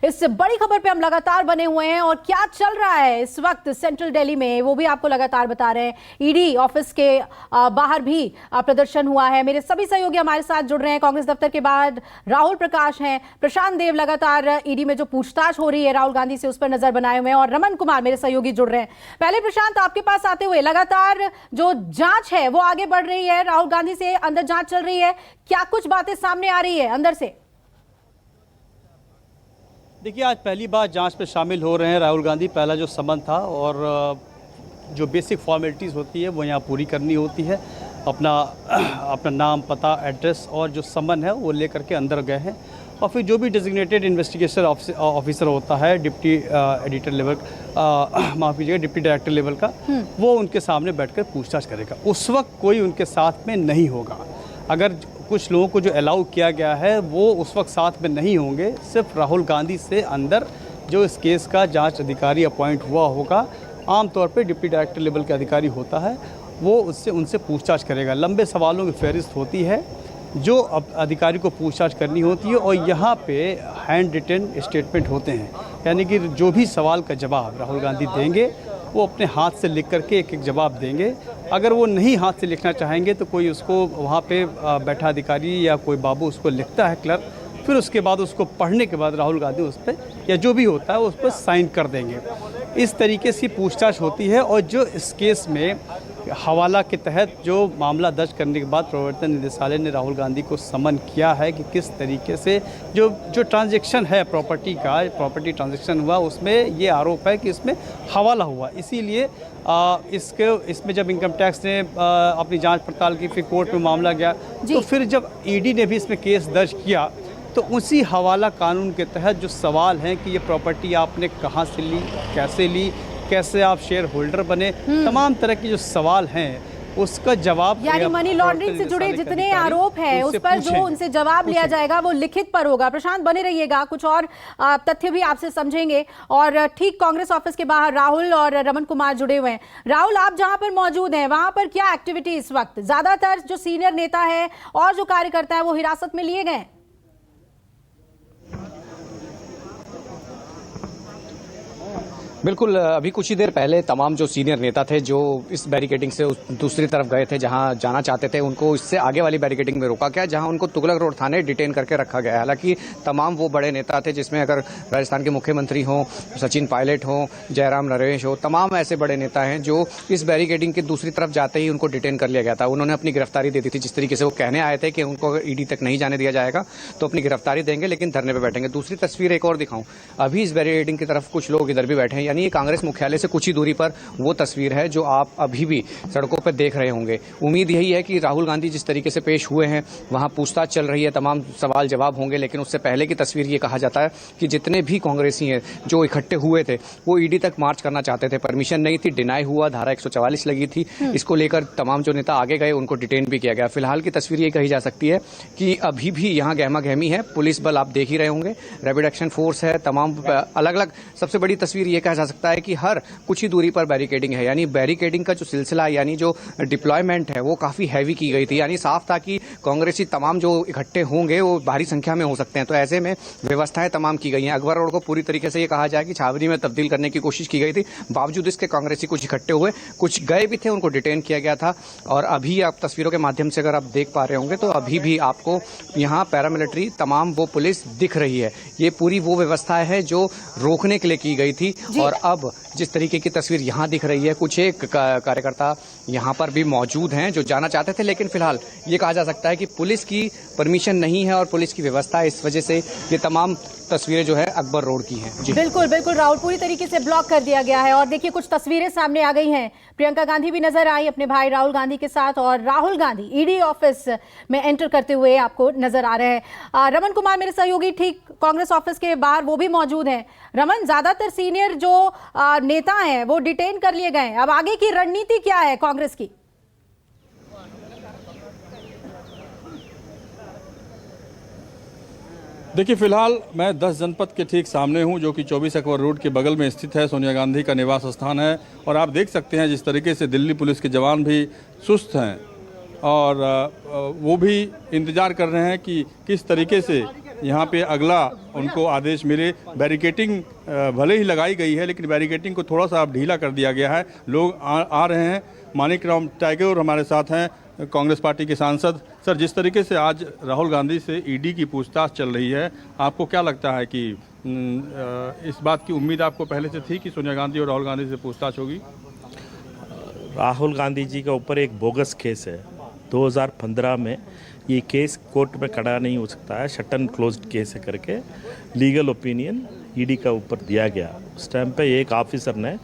इस बड़ी खबर पे हम लगातार बने हुए हैं और क्या चल रहा है इस वक्त सेंट्रल दिल्ली में वो भी आपको लगातार बता रहे हैं। ईडी ऑफिस के बाहर भी प्रदर्शन हुआ है। मेरे सभी सहयोगी हमारे साथ जुड़ रहे हैं। कांग्रेस दफ्तर के बाद राहुल प्रकाश हैं, प्रशांत देव लगातार ईडी में जो पूछताछ हो रही है राहुल गांधी से उस पर नजर बनाए हुए हैं और रमन कुमार मेरे सहयोगी जुड़ रहे हैं। पहले प्रशांत, आपके पास आते हुए, लगातार जो जांच है वो आगे बढ़ रही है, राहुल गांधी से अंदर जांच चल रही है, क्या कुछ बातें सामने आ रही है अंदर से? देखिए, आज पहली बार जांच में शामिल हो रहे हैं राहुल गांधी। पहला जो समन था और जो बेसिक फॉर्मेलिटीज़ होती है वो यहाँ पूरी करनी होती है। अपना नाम, पता, एड्रेस और जो समन है वो लेकर के अंदर गए हैं और फिर जो भी डेजिग्नेटेड इन्वेस्टिगेशन ऑफिसर होता है डिप्टी एडिटर लेवल, माफ़ कीजिएगा, डिप्टी डायरेक्टर लेवल का, वो उनके सामने बैठकर पूछताछ करेगा। उस वक्त कोई उनके साथ में नहीं होगा। अगर कुछ लोगों को जो अलाउ किया गया है वो उस वक्त साथ में नहीं होंगे। सिर्फ राहुल गांधी से अंदर जो इस केस का जांच अधिकारी अपॉइंट हुआ होगा, आमतौर पे डिप्टी डायरेक्टर लेवल के अधिकारी होता है, वो उनसे पूछताछ करेगा। लंबे सवालों की फहरिस्त होती है जो अधिकारी को पूछताछ करनी होती है और यहाँ पे हैंड रिटन स्टेटमेंट होते हैं, यानी कि जो भी सवाल का जवाब राहुल गांधी देंगे वो अपने हाथ से लिख करके एक एक जवाब देंगे। अगर वो नहीं हाथ से लिखना चाहेंगे तो कोई उसको वहाँ पे बैठा अधिकारी या कोई बाबू उसको लिखता है, क्लर्क, फिर उसके बाद उसको पढ़ने के बाद राहुल गांधी उस पर या जो भी होता है उस पर साइन कर देंगे। इस तरीके से पूछताछ होती है और जो इस केस में हवाला के तहत जो मामला दर्ज करने के बाद प्रवर्तन निदेशालय ने राहुल गांधी को समन किया है कि किस तरीके से जो ट्रांजैक्शन है प्रॉपर्टी ट्रांजैक्शन हुआ, उसमें ये आरोप है कि इसमें हवाला हुआ। इसीलिए इसमें जब इनकम टैक्स ने अपनी जांच पड़ताल की, फिर कोर्ट में मामला गया, तो फिर जब ईडी ने भी इसमें केस दर्ज किया तो उसी हवाला कानून के तहत जो सवाल हैं कि ये प्रॉपर्टी आपने कहाँ से ली, कैसे आप शेयर होल्डर बने, तमाम तरह के जो सवाल हैं उसका जवाब, यानी मनी लॉन्ड्रिंग से जुड़े जितने आरोप हैं उस पर जो उनसे जवाब लिया जाएगा वो लिखित पर होगा। प्रशांत, बने रहिएगा, कुछ और तथ्य भी आपसे समझेंगे। और ठीक कांग्रेस ऑफिस के बाहर राहुल और रमन कुमार जुड़े हुए हैं। राहुल, आप जहां पर मौजूद हैं वहां पर क्या एक्टिविटी इस वक्त? ज्यादातर जो सीनियर नेता है और जो कार्यकर्ता है वो हिरासत में लिए गए? बिल्कुल, अभी कुछ ही देर पहले तमाम जो सीनियर नेता थे जो इस बैरिकेडिंग से दूसरी तरफ गए थे, जहां जाना चाहते थे, उनको इससे आगे वाली बैरिकेडिंग में रोका गया, जहां उनको तुगलक रोड थाने डिटेन करके रखा गया। हालांकि तमाम वो बड़े नेता थे जिसमें अगर राजस्थान के मुख्यमंत्री हों, सचिन पायलट हों, जयराम नरेश हो, तमाम ऐसे बड़े नेता हैं जो इस बैरिकेडिंग के दूसरी तरफ जाते ही उनको डिटेन कर लिया गया था। उन्होंने अपनी गिरफ्तारी दे दी थी। जिस तरीके से वो कहने आए थे कि उनको अगर ईडी तक नहीं जाने दिया जाएगा तो अपनी गिरफ्तारी देंगे लेकिन धरने पर बैठेंगे। दूसरी तस्वीर एक और दिखाऊं, अभी इस बैरिकेडिंग की तरफ कुछ लोग इधर भी बैठे हैं, यानी कांग्रेस मुख्यालय से कुछ ही दूरी पर वो तस्वीर है जो आप अभी भी सड़कों पर देख रहे होंगे। उम्मीद यही है कि राहुल गांधी जिस तरीके से पेश हुए हैं, वहां पूछताछ चल रही है, तमाम सवाल जवाब होंगे, लेकिन उससे पहले की तस्वीर ये कहा जाता है कि जितने भी कांग्रेसी हैं जो इकट्ठे हुए थे वो ईडी तक मार्च करना चाहते थे, परमिशन नहीं थी, डिनाई हुआ, धारा 144 लगी थी। इसको लेकर तमाम जो नेता आगे गए उनको डिटेन भी किया गया। फिलहाल की तस्वीर ये कही जा सकती है कि अभी भी यहाँ गहमा गहमी है। पुलिस बल आप देख ही रहे होंगे, रैपिड एक्शन फोर्स है, तमाम अलग अलग। सबसे बड़ी तस्वीर ये कहा जा सकता है कि हर कुछ ही दूरी पर बैरिकेडिंग है, यानी बैरिकेडिंग का जो सिलसिला, यानी जो डिप्लॉयमेंट है वो काफी हैवी की गई थी। यानी साफ था कि कांग्रेसी तमाम जो इकट्ठे होंगे वो भारी संख्या में हो सकते हैं, तो ऐसे में व्यवस्थाएं तमाम की गई हैं। अकबर रोड को पूरी तरीके से ये कहा जाए कि छावनी में तब्दील करने की कोशिश की गई थी। बावजूद इसके कांग्रेसी कुछ इकट्ठे हुए, कुछ गए भी थे, उनको डिटेन किया गया था। और अभी आप तस्वीरों के माध्यम से अगर आप देख पा रहे होंगे तो अभी भी आपको यहाँ पैरामिलिट्री तमाम वो पुलिस दिख रही है। ये पूरी वो व्यवस्था है जो रोकने के लिए की गई थी। और अब जिस तरीके की तस्वीर यहाँ दिख रही है, कुछ एक कार्यकर्ता यहाँ पर भी मौजूद हैं जो जाना चाहते थे, लेकिन फिलहाल ये कहा जा सकता है कि पुलिस की परमिशन नहीं है और पुलिस की व्यवस्था है, इस वजह से ये तमाम तस्वीरें जो है अकबर रोड की हैं। जी बिल्कुल बिल्कुल राहुल, पूरी तरीके से ब्लॉक कर दिया गया है। और देखिए कुछ तस्वीरें सामने आ गई हैं। प्रियंका गांधी भी नजर आई अपने भाई राहुल गांधी के साथ और राहुल गांधी ईडी ऑफिस में एंटर करते हुए आपको नजर आ रहे हैं। रमन कुमार मेरे सहयोगी ठीक कांग्रेस ऑफिस के बाहर वो भी मौजूद हैं। रमन, ज्यादातर सीनियर जो नेता हैं वो डिटेन कर लिए गए, अब आगे की रणनीति क्या है कांग्रेस की? देखिए, फिलहाल मैं 10 जनपद के ठीक सामने हूं, जो कि 24 अकबर रोड के बगल में स्थित है, सोनिया गांधी का निवास स्थान है। और आप देख सकते हैं जिस तरीके से दिल्ली पुलिस के जवान भी सुस्त हैं और वो भी इंतज़ार कर रहे हैं कि किस तरीके से यहाँ पे अगला उनको आदेश मिले। बैरिकेटिंग भले ही लगाई गई है, लेकिन बैरिकेटिंग को थोड़ा सा अब ढीला कर दिया गया है। लोग आ रहे हैं। मानिक राम टैगोर हमारे साथ हैं, कांग्रेस पार्टी के सांसद। सर, जिस तरीके से आज राहुल गांधी से ईडी की पूछताछ चल रही है, आपको क्या लगता है कि इस बात की उम्मीद आपको पहले से थी कि सोनिया गांधी और राहुल गांधी से पूछताछ होगी? राहुल गांधी जी का ऊपर एक बोगस केस है 2015 में। ये केस कोर्ट में खड़ा नहीं हो सकता है, शट एंड क्लोज्ड केस है करके लीगल ओपिनियन ईडी का ऊपर दिया गया। उस टाइम पे एक ऑफिसर ने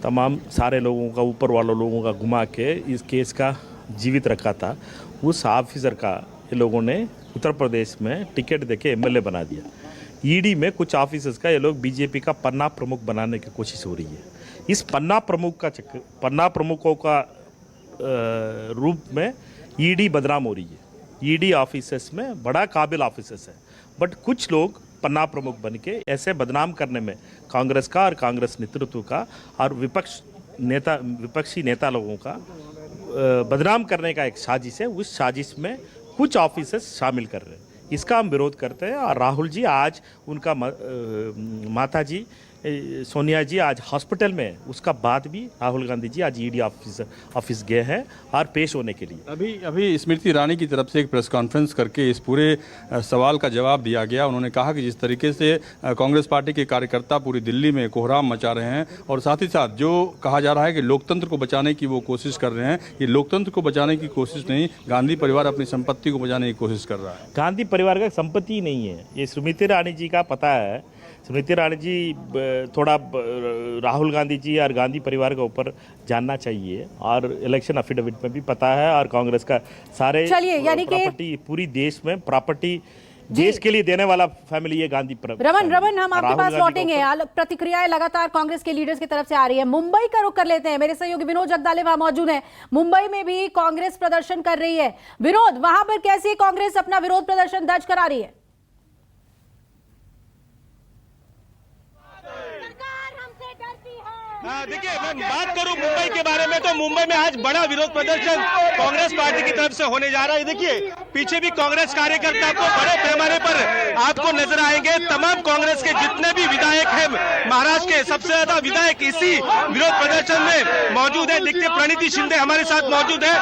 तमाम सारे लोगों का, ऊपर वाले लोगों का घुमा के इस केस का जीवित रखा था। उस ऑफिसर का ये लोगों ने उत्तर प्रदेश में टिकट देके एमएलए बना दिया। ईडी में कुछ ऑफिसर्स का ये लोग बीजेपी का पन्ना प्रमुख बनाने की कोशिश हो रही है। इस पन्ना प्रमुखों का रूप में ईडी बदनाम हो रही है। ईडी ऑफिसर्स में बड़ा काबिल ऑफिसर्स है, बट कुछ लोग पन्ना प्रमुख बन के ऐसे बदनाम करने में कांग्रेस का और कांग्रेस नेतृत्व का और विपक्षी नेता लोगों का बदनाम करने का एक साजिश है। उस साजिश में कुछ ऑफिसर्स शामिल कर रहे हैं। इसका हम विरोध करते हैं। और राहुल जी आज उनका माता जी सोनिया जी आज हॉस्पिटल में, उसका बाद भी राहुल गांधी जी आज ईडी ऑफिस गए हैं और पेश होने के लिए। अभी स्मृति ईरानी की तरफ से एक प्रेस कॉन्फ्रेंस करके इस पूरे सवाल का जवाब दिया गया। उन्होंने कहा कि जिस तरीके से कांग्रेस पार्टी के कार्यकर्ता पूरी दिल्ली में कोहराम मचा रहे हैं और साथ ही साथ जो कहा जा रहा है कि लोकतंत्र को बचाने की वो कोशिश कर रहे हैं, ये लोकतंत्र को बचाने की कोशिश नहीं, गांधी परिवार अपनी संपत्ति को बचाने की कोशिश कर रहा है। गांधी परिवार का संपत्ति नहीं है, ये स्मृति ईरानी जी का पता है। स्मृति ईरानी जी थोड़ा राहुल गांधी जी और गांधी परिवार के ऊपर जानना चाहिए, और इलेक्शन एफिडेविट में भी पता है। और कांग्रेस का सारे प्रॉपर्टी पूरी देश में प्रॉपर्टी देश के लिए देने वाला फैमिली है गांधी रमन हम आपके पास लौटेंगे। प्रतिक्रियाएं लगातार कांग्रेस के लीडर्स की तरफ से आ रही है। मुंबई का रुख कर लेते हैं। मेरे सहयोगी विनोद जगदाले वहां मौजूद हैं। मुंबई में भी कांग्रेस प्रदर्शन कर रही है। विनोद, वहां पर कैसे कांग्रेस अपना विरोध प्रदर्शन दर्ज करा रही है? देखिए, मैं बात करूं मुंबई के बारे में तो मुंबई में आज बड़ा विरोध प्रदर्शन कांग्रेस पार्टी की तरफ से होने जा रहा है। देखिए, पीछे भी कांग्रेस कार्यकर्ता को बड़े पैमाने पर आपको नजर आएंगे। तमाम कांग्रेस के जितने भी विधायक हैं, महाराष्ट्र के सबसे ज्यादा विधायक इसी विरोध प्रदर्शन में मौजूद है। देखिए, प्रणीति शिंदे हमारे साथ मौजूद है,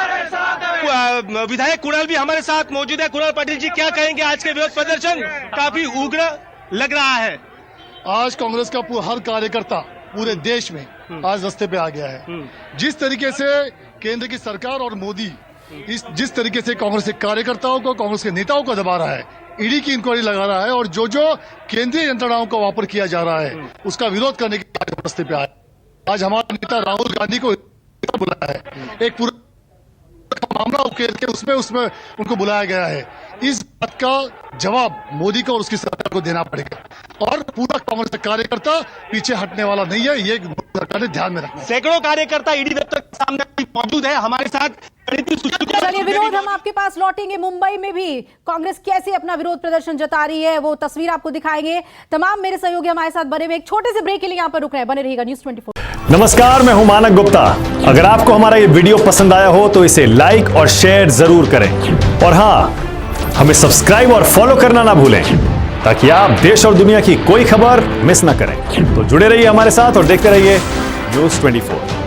विधायक कुणाल भी हमारे साथ मौजूद है। कुणाल पाटिल जी, क्या कहेंगे? आज के विरोध प्रदर्शन काफी उग्र लग रहा है। आज कांग्रेस का हर कार्यकर्ता पूरे देश में आज रास्ते पे आ गया है। जिस तरीके से केंद्र की सरकार और मोदी जिस तरीके से कांग्रेस के कार्यकर्ताओं को, कांग्रेस के नेताओं को दबा रहा है, ईडी की इंक्वायरी लगा रहा है और जो केंद्रीय यंत्रणाओं का वापर किया जा रहा है, उसका विरोध करने के लिए रास्ते पे आया। आज हमारे नेता राहुल गांधी को बुलाया है, एक पूरा मामला उकेर के उसमें उनको बुलाया गया है। इस बात का जवाब मोदी को और उसकी सरकार को देना पड़ेगा, और पूरा कांग्रेस का कार्यकर्ता पीछे हटने वाला नहीं है। ये सरकार ने ध्यान में रखना। सैकड़ों कार्यकर्ता ईडी दफ्तर के सामने मौजूद है हमारे साथ। चलिए विनोद, हम आपके पास लौटेंगे। मुंबई में भी कांग्रेस कैसे अपना विरोध प्रदर्शन जता रही है, वो तस्वीर आपको दिखाएंगे। तमाम मेरे सहयोगी हमारे साथ बने हुए। एक छोटे से ब्रेक के लिए यहाँ पर रुक रहे हैं। बने रहिएगा न्यूज़ 24। नमस्कार, मैं हूं मानक गुप्ता। अगर आपको हमारा ये वीडियो पसंद आया हो तो इसे लाइक और शेयर जरूर करें, और हाँ, हमें सब्सक्राइब और फॉलो करना ना भूलें, ताकि आप देश और दुनिया की कोई खबर मिस ना करें। तो जुड़े रहिए हमारे साथ और देखते रहिए न्यूज़ 24।